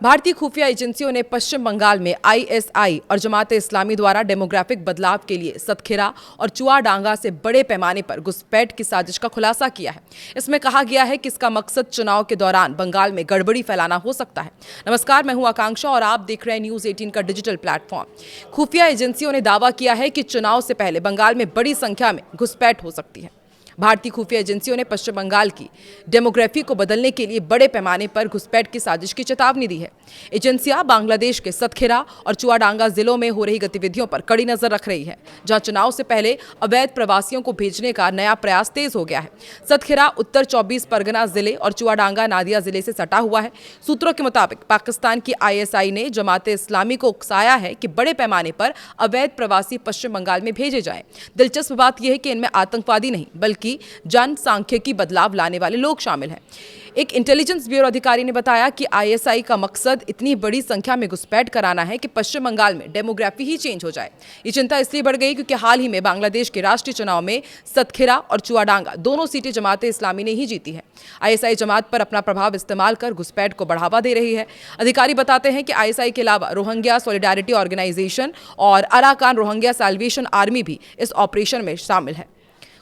भारतीय खुफिया एजेंसियों ने पश्चिम बंगाल में आईएसआई और जमात इस्लामी द्वारा डेमोग्राफिक बदलाव के लिए सतखेरा और चुआडांगा से बड़े पैमाने पर घुसपैठ की साजिश का खुलासा किया है। इसमें कहा गया है कि इसका मकसद चुनाव के दौरान बंगाल में गड़बड़ी फैलाना हो सकता है। नमस्कार, मैं हूं आकांक्षा और आप देख रहे हैं न्यूज 18 का डिजिटल प्लेटफॉर्म। खुफिया एजेंसियों ने दावा किया है कि चुनाव से पहले बंगाल में बड़ी संख्या में घुसपैठ हो सकती है। भारतीय खुफिया एजेंसियों ने पश्चिम बंगाल की डेमोग्राफी को बदलने के लिए बड़े पैमाने पर घुसपैठ की साजिश की चेतावनी दी है। एजेंसियां बांग्लादेश के सतखेरा और चुआडांगा जिलों में हो रही गतिविधियों पर कड़ी नजर रख रही है, जहां चुनाव से पहले अवैध प्रवासियों को भेजने का नया प्रयास तेज हो गया है। सतखेरा उत्तर 24 परगना जिले और चुआडांगा नादिया जिले से सटा हुआ है। सूत्रों के मुताबिक पाकिस्तान की आईएसआई ने जमाते इस्लामी को उकसाया है कि बड़े पैमाने पर अवैध प्रवासी पश्चिम बंगाल में भेजे जाएं। दिलचस्प बात यह है कि इनमें आतंकवादी नहीं बल्कि जनसांख्यिकी बदलाव लाने वाले लोग शामिल हैं। एक इंटेलिजेंस ब्यूरो अधिकारी ने बताया कि आईएसआई का मकसद इतनी बड़ी संख्या में घुसपैठ कराना है कि पश्चिम बंगाल में डेमोग्राफी ही चेंज हो जाए। ये चिंता इसलिए बढ़ गई क्योंकि हाल ही में बांग्लादेश के राष्ट्रीय चुनाव में सतखेरा और चुआडांगा दोनों सीटें जमाते इस्लामी ने ही जीती है। आईएसआई जमात पर अपना प्रभाव इस्तेमाल कर घुसपैठ को बढ़ावा दे रही है। अधिकारी बताते हैं कि आईएसआई के अलावा रोहिंग्या सॉलिडारिटी ऑर्गेनाइजेशन और अराकान रोहिंग्या साल्वेशन आर्मी भी इस ऑपरेशन में शामिल है।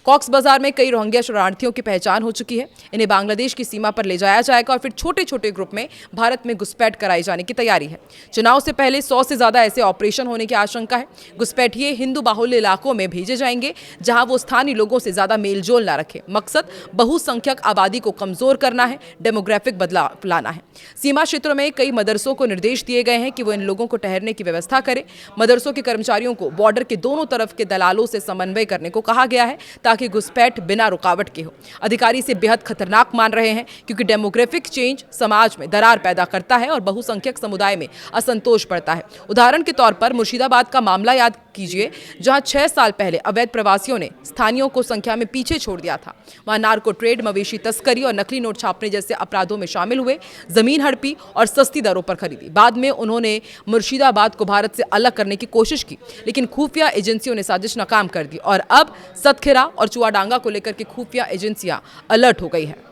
कॉक्स बाजार में कई रोहिंग्या शरणार्थियों की पहचान हो चुकी है। इन्हें बांग्लादेश की सीमा पर ले जाया जाएगा और फिर छोटे छोटे ग्रुप में भारत में घुसपैठ कराई जाने की तैयारी है। चुनाव से पहले 100 से ज्यादा ऐसे ऑपरेशन होने की आशंका है। घुसपैठिए हिंदू बाहुल्य इलाकों में भेजे जाएंगे जहां वो स्थानीय लोगों से ज्यादा मेलजोल न रखे। मकसद बहुसंख्यक आबादी को कमजोर करना है, डेमोग्राफिक बदलाव लाना है। सीमा क्षेत्रों में कई मदरसों को निर्देश दिए गए हैं कि वो इन लोगों को ठहरने की व्यवस्था करें। मदरसों के कर्मचारियों को बॉर्डर के दोनों तरफ के दलालों से समन्वय करने को कहा गया है ताकि घुसपैठ बिना रुकावट के हो। अधिकारी इसे बेहद खतरनाक मान रहे हैं क्योंकि डेमोग्राफिक चेंज समाज में दरार पैदा करता है और बहुसंख्यक समुदाय में असंतोष बढ़ता है। उदाहरण के तौर पर मुर्शिदाबाद का मामला याद कीजिए, जहां 6 साल पहले अवैध प्रवासियों ने स्थानीयों को संख्या में पीछे छोड़ दिया था। वहां नार्को ट्रेड, मवेशी तस्करी और नकली नोट छापने जैसे अपराधों में शामिल हुए, जमीन हड़पी और सस्ती दरों पर खरीदी। बाद में उन्होंने मुर्शिदाबाद को भारत से अलग करने की कोशिश की, लेकिन खुफिया एजेंसियों ने साजिश नाकाम कर दी और अब सतखेरा और चुआडांगा को लेकर के खुफिया एजेंसियां अलर्ट हो गई है।